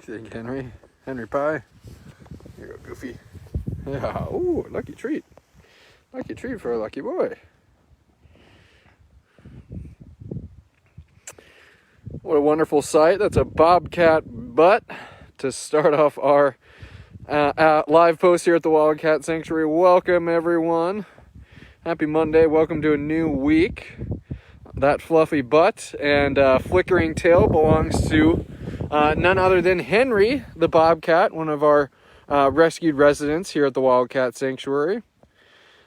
you think, Henry? Henry Pie? Here you go, Goofy. Yeah, ooh, lucky treat. Lucky treat for a lucky boy. What a wonderful sight. That's a bobcat butt to start off our live post here at the Wildcat Sanctuary. Welcome, everyone. Happy Monday. Welcome to a new week. That fluffy butt and flickering tail belongs to none other than Henry, the bobcat, one of our rescued residents here at the Wildcat Sanctuary.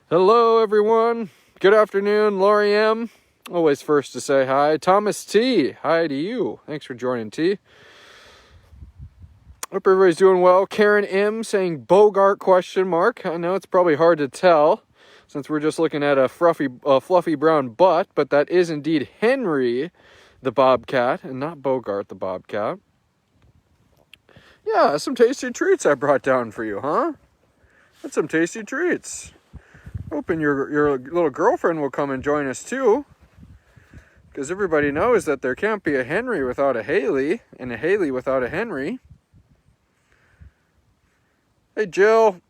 Hello, everyone. Good afternoon, Lori M. Always first to say hi. Thomas T. Hi to you. Thanks for joining, T. Hope everybody's doing well. Karen M. saying Bogart question mark. I know it's probably hard to tell since we're just looking at a fluffy brown butt, but that is indeed Henry the bobcat and not Bogart the bobcat. Yeah, some tasty treats I brought down for you, huh? That's some tasty treats. Hoping your little girlfriend will come and join us too. Because everybody knows that there can't be a Henry without a Haley, and a Haley without a Henry. Hey, Jill.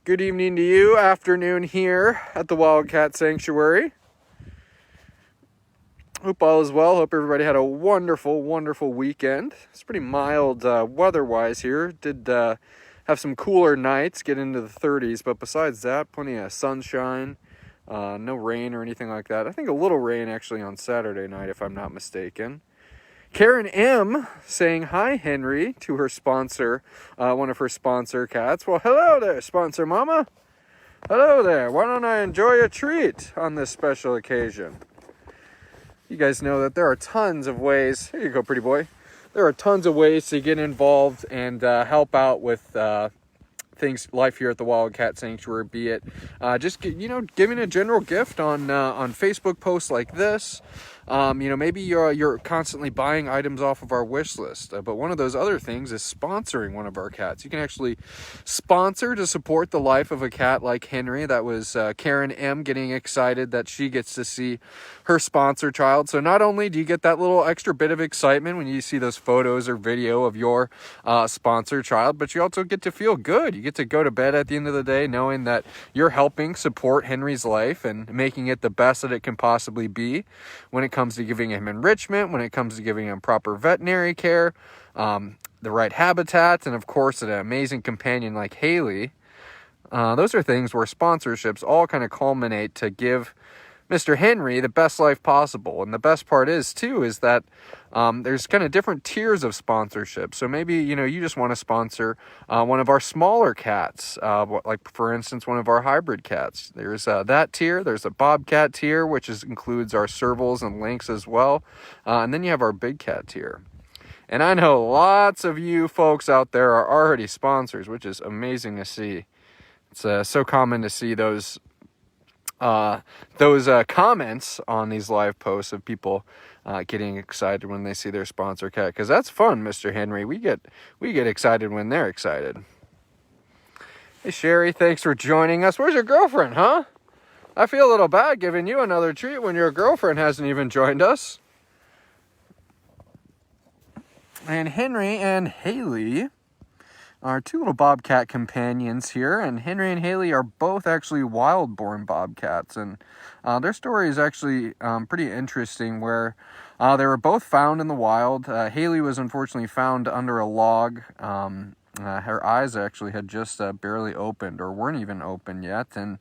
Good evening to you. Afternoon here at the Wildcat Sanctuary. Hope all is well. Hope everybody had a wonderful, wonderful weekend. It's pretty mild weather-wise here. Did have some cooler nights, get into the 30s, but besides that, plenty of sunshine. No rain or anything like that. I think a little rain actually on Saturday night, if I'm not mistaken. Karen M. saying hi, Henry, to her sponsor, one of her sponsor cats. Well, hello there, sponsor mama. Hello there. Why don't I enjoy a treat on this special occasion? You guys know that there are tons of ways. Here you go, pretty boy. There are tons of ways to get involved and help out with things, life here at the Wildcat Sanctuary, be it just giving a general gift on Facebook posts like this. Maybe you're constantly buying items off of our wish list, but one of those other things is sponsoring one of our cats. You can actually sponsor to support the life of a cat like Henry. That was Karen M. getting excited that she gets to see her sponsor child. So not only do you get that little extra bit of excitement when you see those photos or video of your sponsor child, but you also get to feel good. You get to go to bed at the end of the day knowing that you're helping support Henry's life and making it the best that it can possibly be when it comes to giving him enrichment, when it comes to giving him proper veterinary care, the right habitat, and of course an amazing companion like Haley. Those are things where sponsorships all kind of culminate to give Mr. Henry the best life possible. And the best part is that there's kind of different tiers of sponsorship. So maybe, you just want to sponsor one of our smaller cats, like, for instance, one of our hybrid cats. There's that tier. There's a bobcat tier, which includes our servals and lynx as well. And then you have our big cat tier. And I know lots of you folks out there are already sponsors, which is amazing to see. It's so common to see those comments on these live posts of people getting excited when they see their sponsor cat, because that's fun, Mr. Henry. We get excited when they're excited. Hey, Sherry, thanks for joining us. Where's your girlfriend, huh? I feel a little bad giving you another treat when your girlfriend hasn't even joined us. And Henry and Haley are two little bobcat companions here, and Henry and Haley are both actually wild-born bobcats, and their story is actually pretty interesting, where they were both found in the wild. Haley was unfortunately found under a log. Her eyes actually had just barely opened, or weren't even open yet, and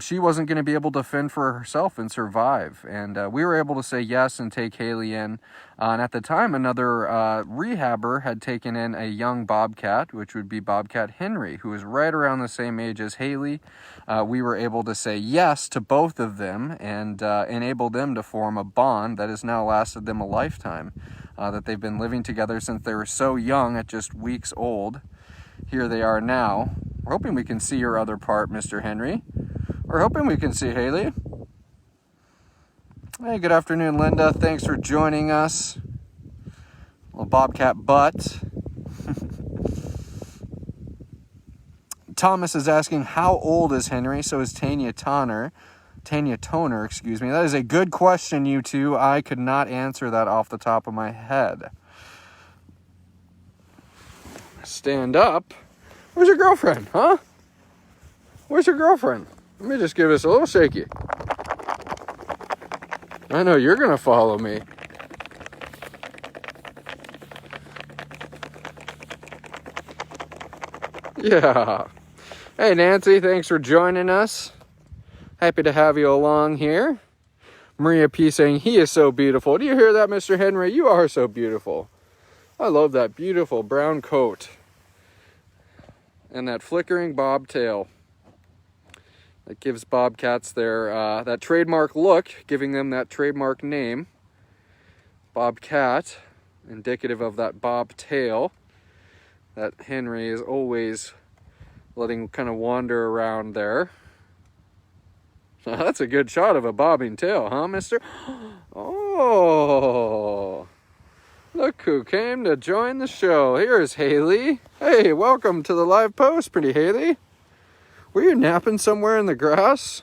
she wasn't going to be able to fend for herself and survive. And we were able to say yes and take Haley in. And at the time, another rehabber had taken in a young bobcat, which would be Bobcat Henry, who was right around the same age as Haley. We were able to say yes to both of them and enable them to form a bond that has now lasted them a lifetime. That they've been living together since they were so young, at just weeks old. Here they are now. We're hoping we can see your other part, Mr. Henry. We're hoping we can see Haley. Hey, good afternoon, Linda. Thanks for joining us. Little bobcat butt. Thomas is asking, how old is Henry? So is Tanya Toner. That is a good question, you two. I could not answer that off the top of my head. stand up. Where's your girlfriend, huh? Where's your girlfriend? Let me just give this a little shaky. I know you're gonna follow me. Yeah. Hey, Nancy, thanks for joining us. Happy to have you along here. Maria P saying, he is so beautiful. Do you hear that, Mr. Henry? You are so beautiful. I love that beautiful brown coat. And that flickering bobtail. That gives bobcats their, that trademark look, giving them that trademark name. Bobcat, indicative of that bobtail that Henry is always letting kind of wander around there. That's a good shot of a bobbing tail, huh, mister? Oh, look who came to join the show. Here's Haley. Hey, welcome to the live post, pretty Haley. Were you napping somewhere in the grass?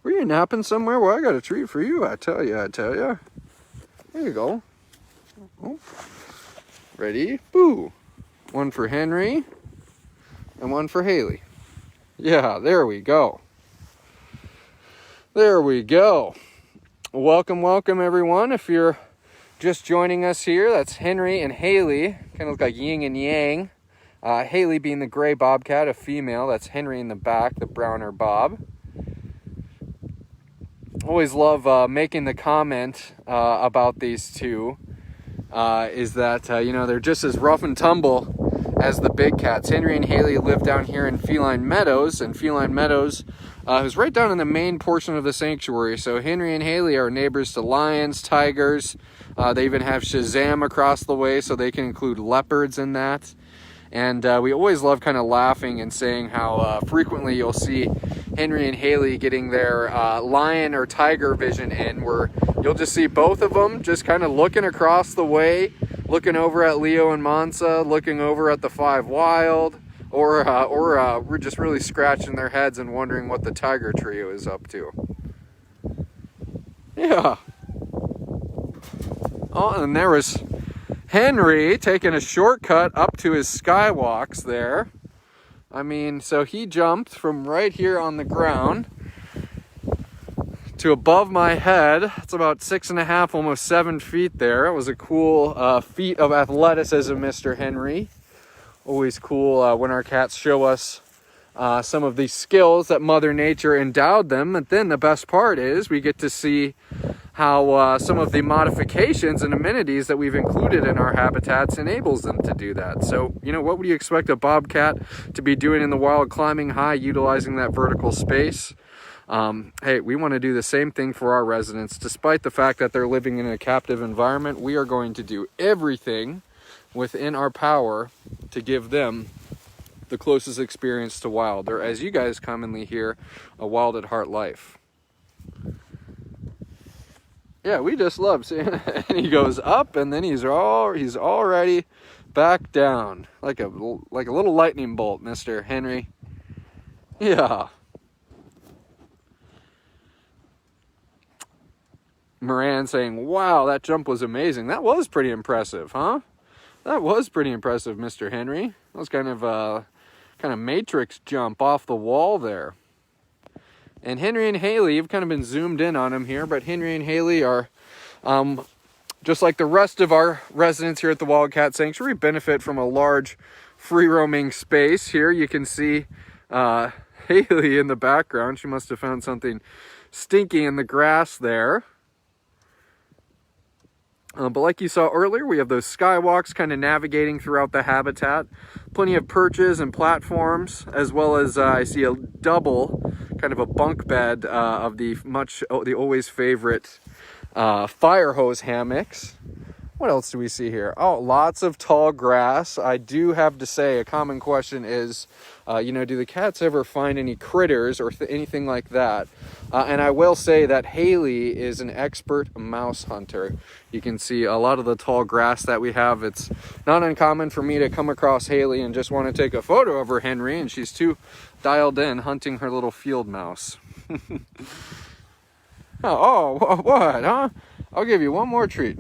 Were you napping somewhere? Well, I got a treat for you, I tell you. There you go. Oh. Ready? Boo. One for Henry and one for Haley. Yeah, there we go. There we go. Welcome everyone. If you're just joining us here, that's Henry and Haley. Kind of look like yin and yang. Haley being the gray bobcat, a female. That's Henry in the back, the browner bob. Always love making the comment about these two. Is that, they're just as rough and tumble as the big cats. Henry and Haley live down here in Feline Meadows, and Feline Meadows is right down in the main portion of the sanctuary. So Henry and Haley are neighbors to lions, tigers. They even have Shazam across the way, so they can include leopards in that. And we always love kind of laughing and saying how frequently you'll see Henry and Haley getting their lion or tiger vision in, where you'll just see both of them just kind of looking across the way, looking over at Leo and Mansa, looking over at the Five Wild, or we're just really scratching their heads and wondering what the tiger trio is up to. Yeah. Oh, and there was Henry taking a shortcut up to his skywalks there. I mean, so he jumped from right here on the ground to above my head. It's about 6.5, almost 7 feet there. It was a cool feat of athleticism, Mr. Henry. Always cool when our cats show us some of these skills that Mother Nature endowed them. And then the best part is we get to see how some of the modifications and amenities that we've included in our habitats enables them to do that. So, what would you expect a bobcat to be doing in the wild? Climbing high, utilizing that vertical space. Hey, we want to do the same thing for our residents. Despite the fact that they're living in a captive environment, we are going to do everything within our power to give them the closest experience to wild, or as you guys commonly hear, a wild at heart life. Yeah, we just love seeing it. And he goes up, and then he's already back down like a little lightning bolt, Mr. Henry. Yeah. Moran saying, "Wow, that jump was amazing." That was pretty impressive, huh? That was pretty impressive, Mr. Henry. That was kind of a matrix jump off the wall there. And Henry and Haley, you've kind of been zoomed in on them here, but Henry and Haley are, just like the rest of our residents here at the Wildcat Sanctuary, benefit from a large free-roaming space. Here you can see Haley in the background. She must have found something stinky in the grass there. But like you saw earlier, we have those skywalks kind of navigating throughout the habitat. Plenty of perches and platforms, as well as I see a double, kind of a bunk bed of the always favorite fire hose hammocks. What else do we see here? Oh, lots of tall grass. I do have to say, a common question is, do the cats ever find any critters or anything like that? And I will say that Haley is an expert mouse hunter. You can see a lot of the tall grass that we have. It's not uncommon for me to come across Haley and just want to take a photo of her Henry, and she's too dialed in hunting her little field mouse. Oh, what, huh? I'll give you one more treat.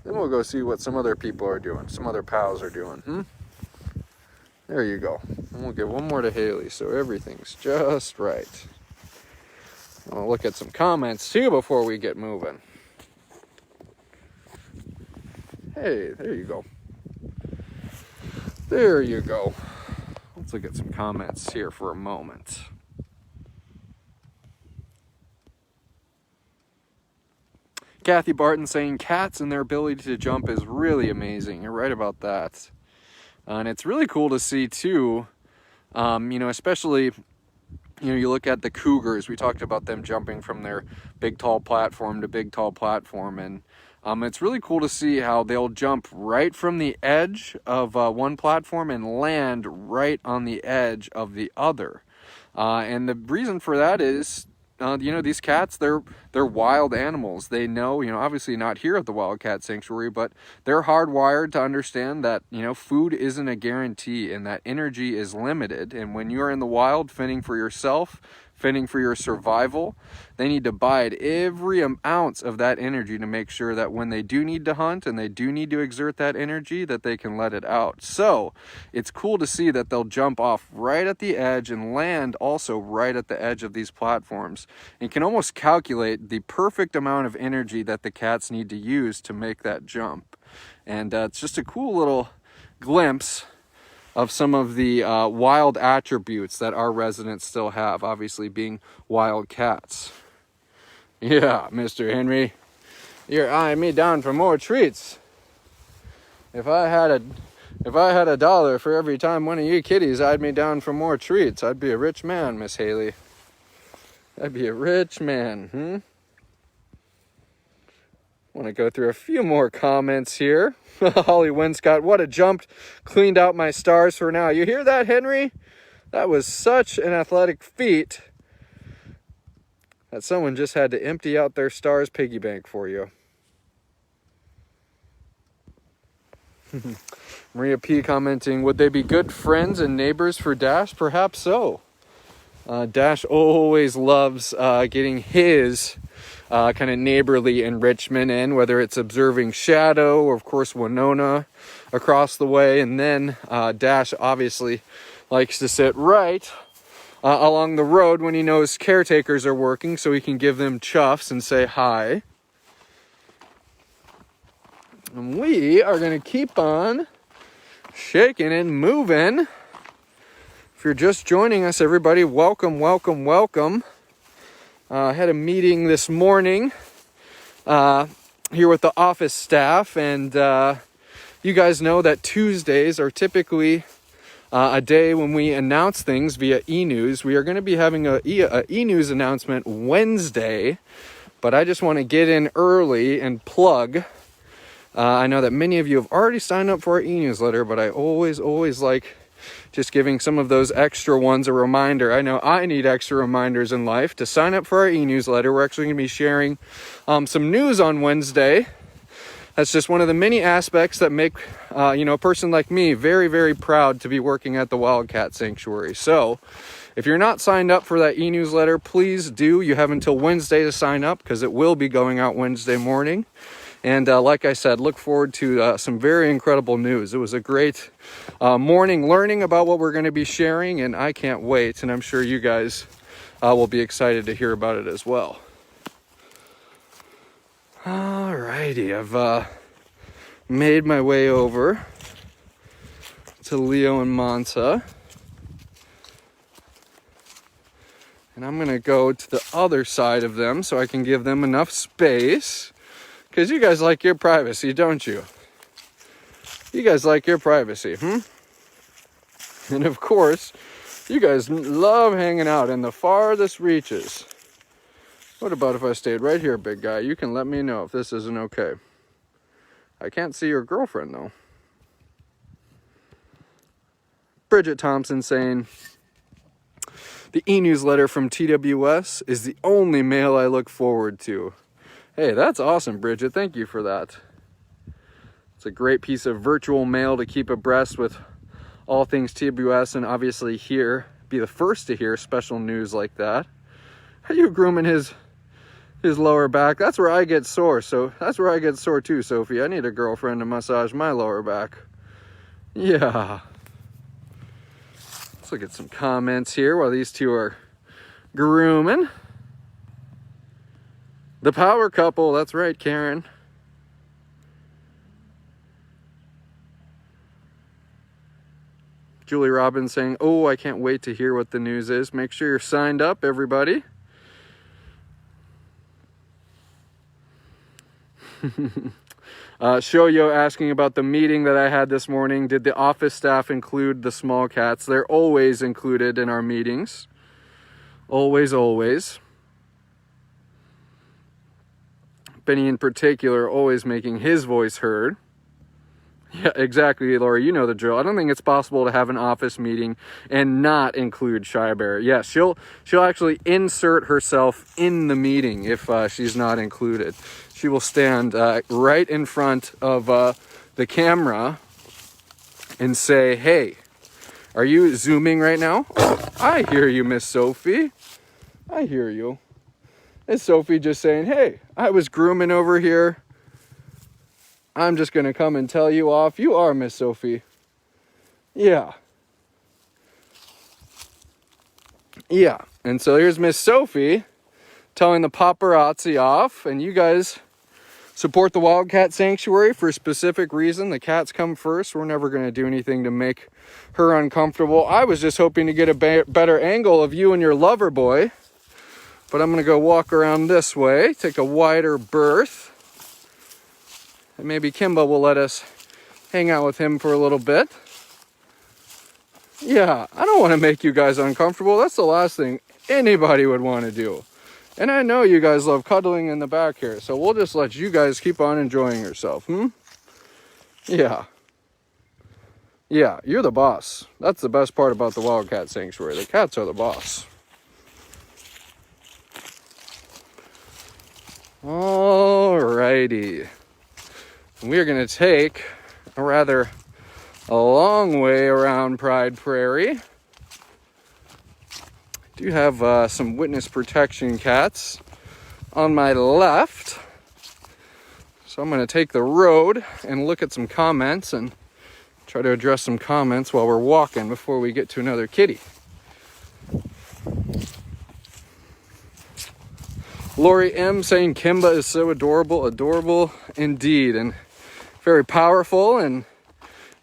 Then we'll go see what some other people are doing, some other pals are doing. There you go. And we'll give one more to Haley, so everything's just right. I'll look at some comments too before we get moving. Hey, there you go. There you go. Let's look at some comments here for a moment. Kathy Barton saying cats and their ability to jump is really amazing. You're right about that. And it's really cool to see too, especially, you look at the cougars. We talked about them jumping from their big tall platform to big tall platform. And it's really cool to see how they'll jump right from the edge of one platform and land right on the edge of the other. And the reason for that is, these cats, they're wild animals. They know, obviously not here at the Wildcat Sanctuary, but they're hardwired to understand that, food isn't a guarantee and that energy is limited. And when you're in the wild fending for yourself, fending for your survival, they need to bide every ounce of that energy to make sure that when they do need to hunt and they do need to exert that energy, that they can let it out. So it's cool to see that they'll jump off right at the edge and land also right at the edge of these platforms, and can almost calculate the perfect amount of energy that the cats need to use to make that jump. And it's just a cool little glimpse of some of the wild attributes that our residents still have, obviously being wild cats. Yeah, Mr. Henry, you're eyeing me down for more treats. If I had a dollar for every time one of you kitties eyed me down for more treats, I'd be a rich man, Miss Haley. I'd be a rich man, Want to go through a few more comments here. Holly Winscott, what a jump. Cleaned out my stars for now. You hear that, Henry? That was such an athletic feat that someone just had to empty out their stars piggy bank for you. Maria P commenting, would they be good friends and neighbors for Dash? Perhaps so. Dash always loves getting his kind of neighborly enrichment in, whether it's observing Shadow or, of course, Winona across the way. And then Dash obviously likes to sit right along the road when he knows caretakers are working, so he can give them chuffs and say hi. And we are going to keep on shaking and moving. If you're just joining us, everybody, welcome, welcome, welcome. I had a meeting this morning here with the office staff, and you guys know that Tuesdays are typically a day when we announce things via e-news. We are going to be having a e-news announcement Wednesday, but I just want to get in early and plug. I know that many of you have already signed up for our e-newsletter, but I always like just giving some of those extra ones a reminder. I know I need extra reminders in life to sign up for our e-newsletter. We're actually going to be sharing some news on Wednesday. That's just one of the many aspects that make, a person like me very, very proud to be working at the Wildcat Sanctuary. So if you're not signed up for that e-newsletter, please do. You have until Wednesday to sign up because it will be going out Wednesday morning. And like I said, look forward to some very incredible news. It was a great morning learning about what we're going to be sharing, and I can't wait. And I'm sure you guys will be excited to hear about it as well. Alrighty, I've made my way over to Leo and Manta. And I'm going to go to the other side of them so I can give them enough space. Because you guys like your privacy, don't you? You guys like your privacy, And of course, you guys love hanging out in the farthest reaches. What about if I stayed right here, big guy? You can let me know if this isn't okay. I can't see your girlfriend, though. Bridget Thompson saying, the e-newsletter from TWS is the only mail I look forward to. Hey, that's awesome, Bridget. Thank you for that. It's a great piece of virtual mail to keep abreast with all things TWS, and obviously be the first to hear special news like that. Are you grooming his His lower back. That's where I get sore. So that's where I get sore too, Sophie. I need a girlfriend to massage my lower back. Yeah. Let's look at some comments here while these two are grooming. The power couple. That's right, Karen. Julie Robbins saying, oh, I can't wait to hear what the news is. Make sure you're signed up, everybody. Shoyo asking about the meeting that I had this morning. Did the office staff include the small cats? They're always included in our meetings. Always, always. Benny in particular, always making his voice heard. Yeah, exactly, Laura. You know the drill. I don't think it's possible to have an office meeting and not include Shy Bear. Yeah, she'll actually insert herself in the meeting if she's not included. She will stand right in front of the camera and say, hey, are you zooming right now? Oh, I hear you, Miss Sophie. I hear you. It's Sophie just saying, hey, I was grooming over here. I'm just going to come and tell you off. You are Miss Sophie. Yeah. Yeah. And so here's Miss Sophie telling the paparazzi off. And you guys support the Wildcat Sanctuary for a specific reason. The cats come first. We're never going to do anything to make her uncomfortable. I was just hoping to get a better angle of you and your lover boy. But I'm going to go walk around this way. Take a wider berth. And maybe Kimba will let us hang out with him for a little bit. Yeah, I don't want to make you guys uncomfortable. That's the last thing anybody would want to do. And I know you guys love cuddling in the back here, so we'll just let you guys keep on enjoying yourself, Yeah. Yeah, you're the boss. That's the best part about the Wildcat Sanctuary. The cats are the boss. Alrighty. We are going to take a rather long way around Pride Prairie. I do have some witness protection cats on my left. So I'm going to take the road and look at some comments and try to address some comments while we're walking before we get to another kitty. Lori M saying Kimba is so adorable indeed, and very powerful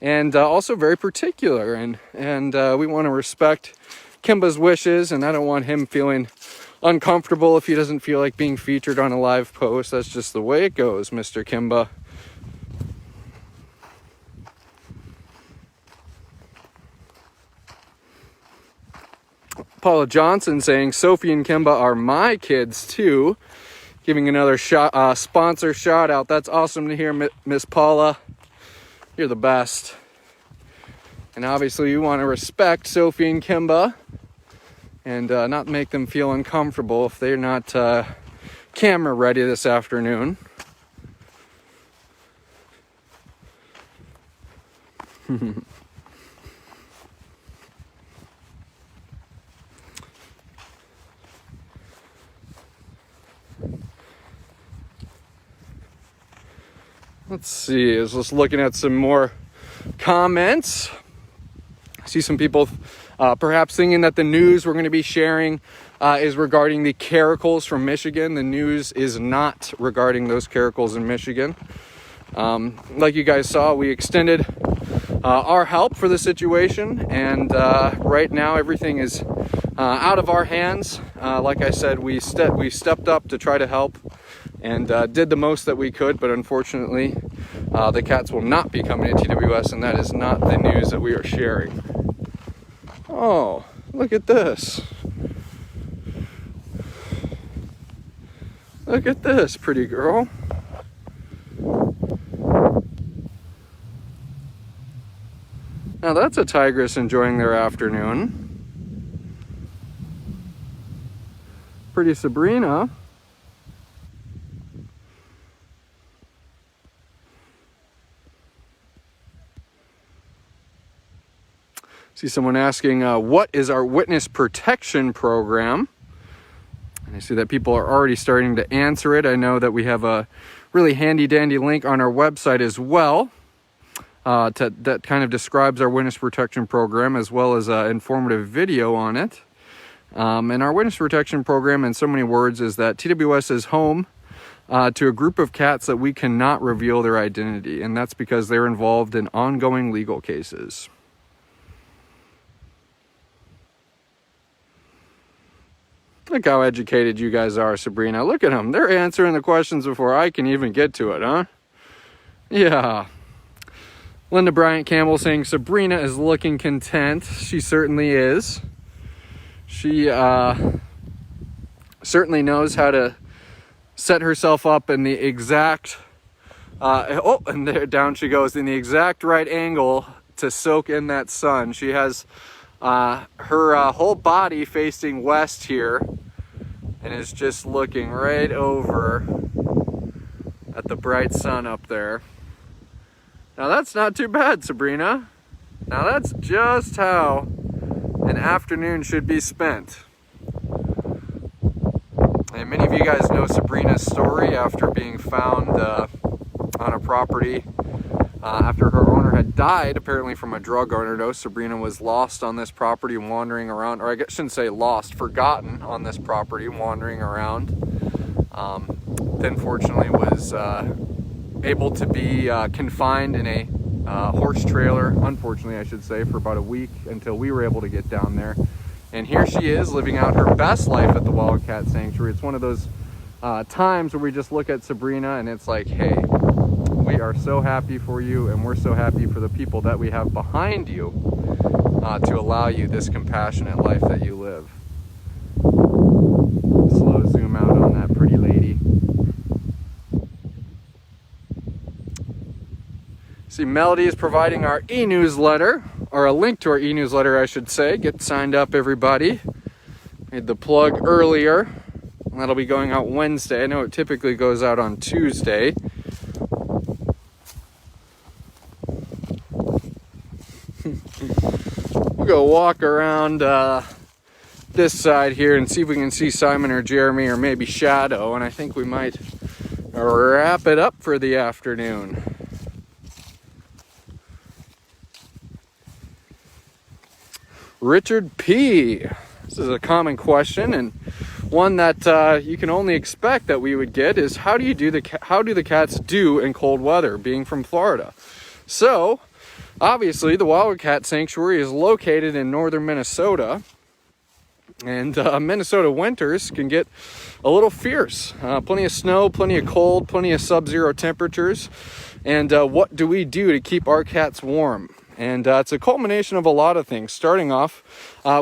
and also very particular, and we want to respect Kimba's wishes, and I don't want him feeling uncomfortable if he doesn't feel like being featured on a live post. That's just the way it goes, Mr. Kimba. Paula Johnson saying Sophie and Kimba are my kids too. Giving another sponsor shout out. That's awesome to hear, Miss Paula. You're the best. And obviously you want to respect Sophie and Kimba and not make them feel uncomfortable if they're not camera ready this afternoon. Let's see, I was just looking at some more comments. I see some people perhaps thinking that the news we're going to be sharing is regarding the caracals from Michigan. The news is not regarding those caracals in Michigan. Like you guys saw, we extended our help for the situation, and right now everything is out of our hands. Like I said, we stepped up to try to help and did the most that we could, but unfortunately the cats will not be coming to TWS, and that is not the news that we are sharing. Oh, look at this. Look at this, pretty girl. Now that's a tigress enjoying their afternoon. Pretty Sabrina. See someone asking, what is our witness protection program? I see that people are already starting to answer it. I know that we have a really handy dandy link on our website as well that kind of describes our witness protection program, as well as an informative video on it. And our witness protection program, in so many words, is that TWS is home to a group of cats that we cannot reveal their identity, and that's because they're involved in ongoing legal cases. Look how educated you guys are, Sabrina. Look at them. They're answering the questions before I can even get to it, huh? Yeah. Linda Bryant Campbell saying Sabrina is looking content. She certainly is. She certainly knows how to set herself up in the exact, and there down she goes, in the exact right angle to soak in that sun. She has her whole body facing west here and is just looking right over at the bright sun up there. Now that's not too bad, Sabrina. Now that's just how an afternoon should be spent. And many of you guys know Sabrina's story after being found on a property after her owner had died, apparently from a drug overdose. Sabrina was lost on this property, wandering around, or I shouldn't say lost, forgotten on this property, wandering around. Then fortunately was able to be confined in a horse trailer, unfortunately I should say, for about a week until we were able to get down there. And here she is living out her best life at the Wildcat Sanctuary. It's one of those times where we just look at Sabrina and it's like, hey, we are so happy for you, and we're so happy for the people that we have behind you to allow you this compassionate life that you live. Slow zoom out on that pretty lady. See, Melody is providing our e-newsletter, or a link to our e-newsletter, I should say. Get signed up, everybody. Made the plug earlier. That'll be going out Wednesday. I know it typically goes out on Tuesday. We'll go walk around this side here and see if we can see Simon or Jeremy or maybe Shadow, and I think we might wrap it up for the afternoon. Richard P. This is a common question, and one that you can only expect that we would get is how do the cats do in cold weather, being from Florida? So obviously the Wildcat Sanctuary is located in northern Minnesota, and Minnesota winters can get a little fierce. Plenty of snow, plenty of cold, plenty of sub-zero temperatures. And what do we do to keep our cats warm? And it's a culmination of a lot of things. Starting off,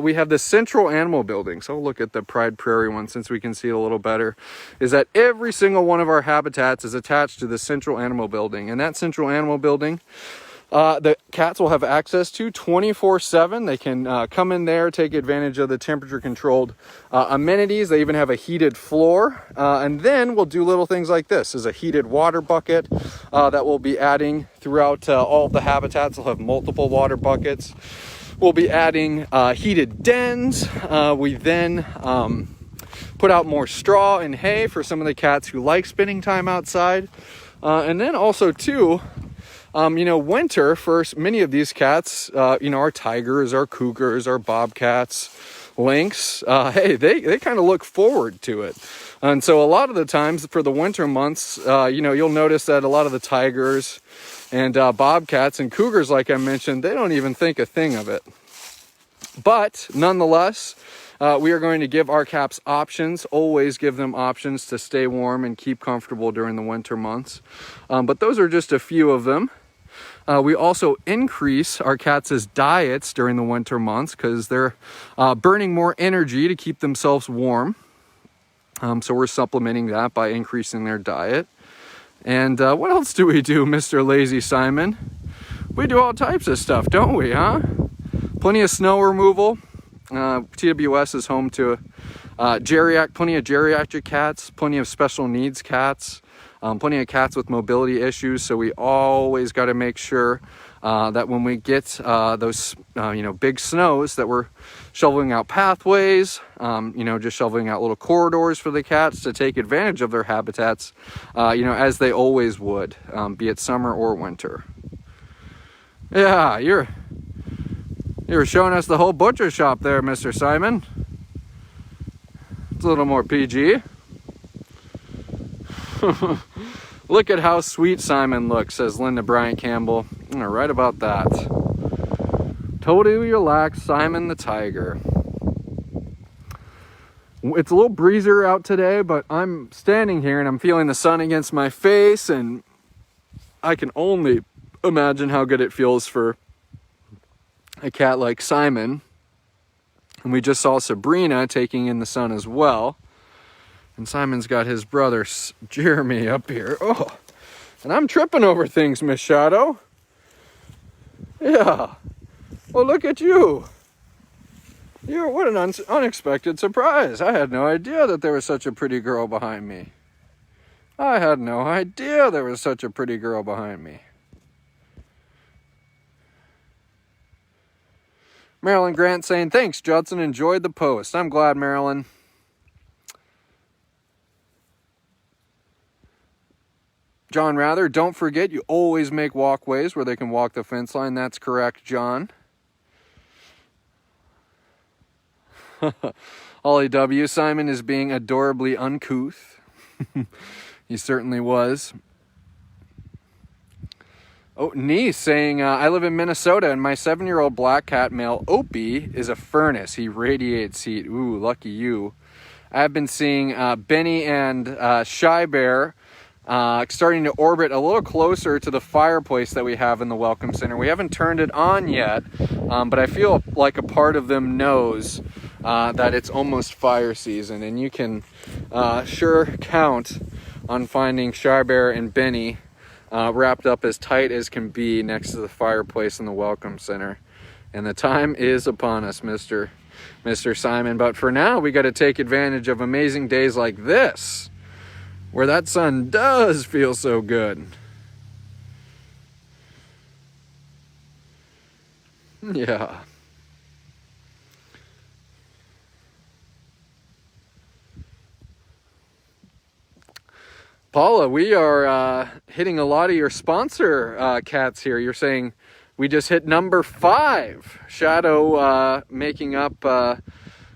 we have the central animal building. So look at the Pride Prairie one since we can see it a little better. Is that every single one of our habitats is attached to the central animal building. And that central animal building, the cats will have access to 24/7. They can come in there, take advantage of the temperature-controlled amenities. They even have a heated floor. And then we'll do little things like this. There's a heated water bucket that we'll be adding throughout all the habitats. We'll have multiple water buckets. We'll be adding heated dens. We then put out more straw and hay for some of the cats who like spending time outside. And then also, too, winter for many of these cats, our tigers, our cougars, our bobcats, lynx, hey, they kind of look forward to it. And so a lot of the times for the winter months, you'll notice that a lot of the tigers and bobcats and cougars, like I mentioned, they don't even think a thing of it. But nonetheless, we are going to give our cats options, always give them options to stay warm and keep comfortable during the winter months. But those are just a few of them. We also increase our cats' diets during the winter months because they're burning more energy to keep themselves warm. So we're supplementing that by increasing their diet. And what else do we do, Mr. Lazy Simon? We do all types of stuff, don't we, huh? Plenty of snow removal. TWS is home to plenty of geriatric cats, plenty of special needs cats, plenty of cats with mobility issues. So we always got to make sure that when we get those big snows, that we're shoveling out pathways, just shoveling out little corridors for the cats to take advantage of their habitats, as they always would, be it summer or winter. Yeah, you were showing us the whole butcher shop there, Mr. Simon. It's a little more PG. Look at how sweet Simon looks, says Linda Bryant Campbell. Right about that. Totally relaxed Simon the tiger. It's a little breezer out today, but I'm standing here and I'm feeling the sun against my face, and I can only imagine how good it feels for a cat like Simon. And we just saw Sabrina taking in the sun as well. And Simon's got his brother Jeremy up here. Oh, and I'm tripping over things, Miss Shadow. Yeah. Well, look at you. What an unexpected surprise. I had no idea that there was such a pretty girl behind me. I had no idea there was such a pretty girl behind me. Marilyn Grant saying, thanks, Judson. Enjoyed the post. I'm glad, Marilyn. John Rather, don't forget, you always make walkways where they can walk the fence line. That's correct, John. Ollie W. Simon is being adorably uncouth. He certainly was. Oh, niece saying, I live in Minnesota and my 7-year-old black cat male, Opie, is a furnace. He radiates heat. Ooh, lucky you. I've been seeing Benny and Shy Bear starting to orbit a little closer to the fireplace that we have in the Welcome Center. We haven't turned it on yet, but I feel like a part of them knows that it's almost fire season, and you can sure count on finding Shy Bear and Benny wrapped up as tight as can be next to the fireplace in the Welcome Center. And the time is upon us, Mr. Simon. But for now, we got to take advantage of amazing days like this, where that sun does feel so good. Yeah. Paula, we are hitting a lot of your sponsor cats here. You're saying we just hit number 5. Shadow making up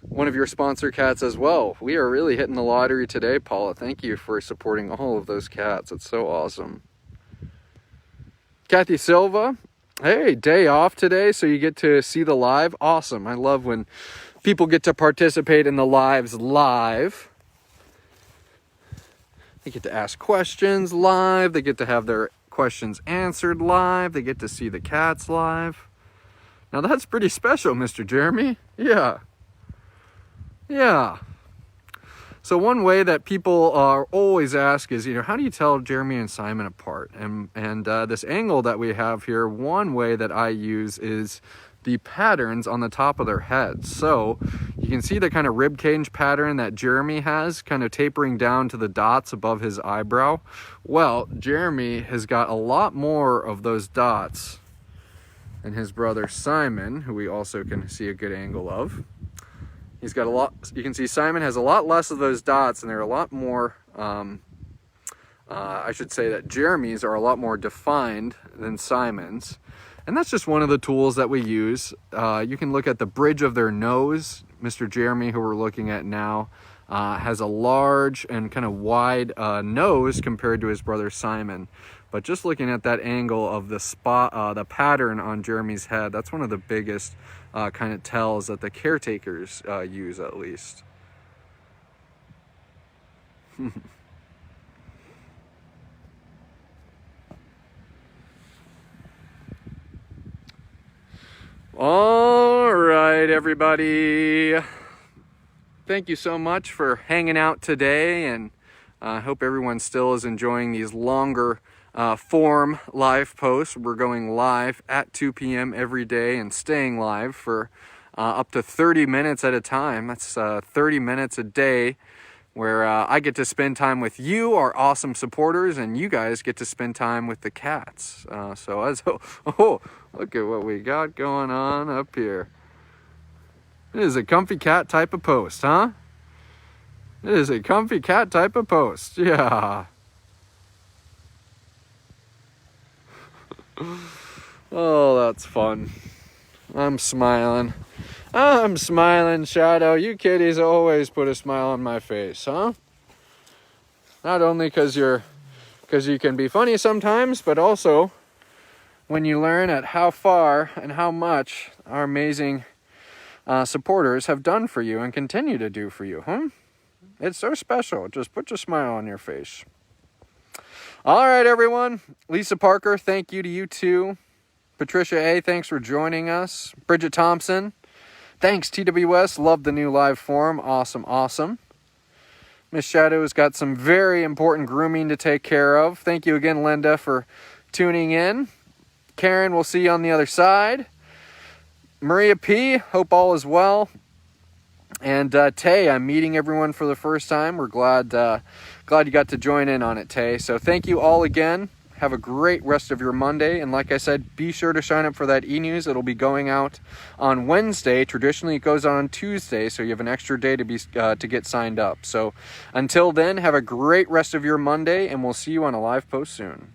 one of your sponsor cats as well. We are really hitting the lottery today, Paula. Thank you for supporting all of those cats. It's so awesome. Kathy Silva, hey, day off today, so you get to see the live. Awesome. I love when people get to participate in the lives live. They get to ask questions live. They get to have their questions answered live. They get to see the cats live. Now that's pretty special, Mr. Jeremy. Yeah. Yeah. So one way that people always ask is, how do you tell Jeremy and Simon apart? And this angle that we have here, one way that I use is the patterns on the top of their heads. So you can see the kind of rib cage pattern that Jeremy has, kind of tapering down to the dots above his eyebrow. Well, Jeremy has got a lot more of those dots than his brother Simon, who we also can see a good angle of. He's got a lot, you can see Simon has a lot less of those dots, and they're a lot more, I should say that Jeremy's are a lot more defined than Simon's. And that's just one of the tools that we use. You can look at the bridge of their nose. Mr. Jeremy, who we're looking at now, has a large and kind of wide nose compared to his brother Simon. But just looking at that angle of the spot, the pattern on Jeremy's head, that's one of the biggest kind of tells that the caretakers use, at least. All right, everybody. Thank you so much for hanging out today, and I hope everyone still is enjoying these longer form live posts. We're going live at 2 p.m. every day and staying live for up to 30 minutes at a time. That's 30 minutes a day where I get to spend time with you, our awesome supporters, and you guys get to spend time with the cats. Oh, look at what we got going on up here. It is a comfy cat type of post, huh? It is a comfy cat type of post, yeah. Oh, that's fun. I'm smiling. I'm smiling, Shadow. You kitties always put a smile on my face, huh? Not only because you can be funny sometimes, but also when you learn at how far and how much our amazing supporters have done for you and continue to do for you, huh? It's so special. Just put your smile on your face. All right, everyone. Lisa Parker, thank you to you too. Patricia A., thanks for joining us. Bridget Thompson, thanks, TWS. Love the new live forum. Awesome. Miss Shadow's got some very important grooming to take care of. Thank you again, Linda, for tuning in. Karen, we'll see you on the other side. Maria P., hope all is well. And Tay, I'm meeting everyone for the first time. We're glad you got to join in on it, Tay. So thank you all again. Have a great rest of your Monday. And like I said, be sure to sign up for that e-news. It'll be going out on Wednesday. Traditionally, it goes on Tuesday, so you have an extra day to get signed up. So until then, have a great rest of your Monday, and we'll see you on a live post soon.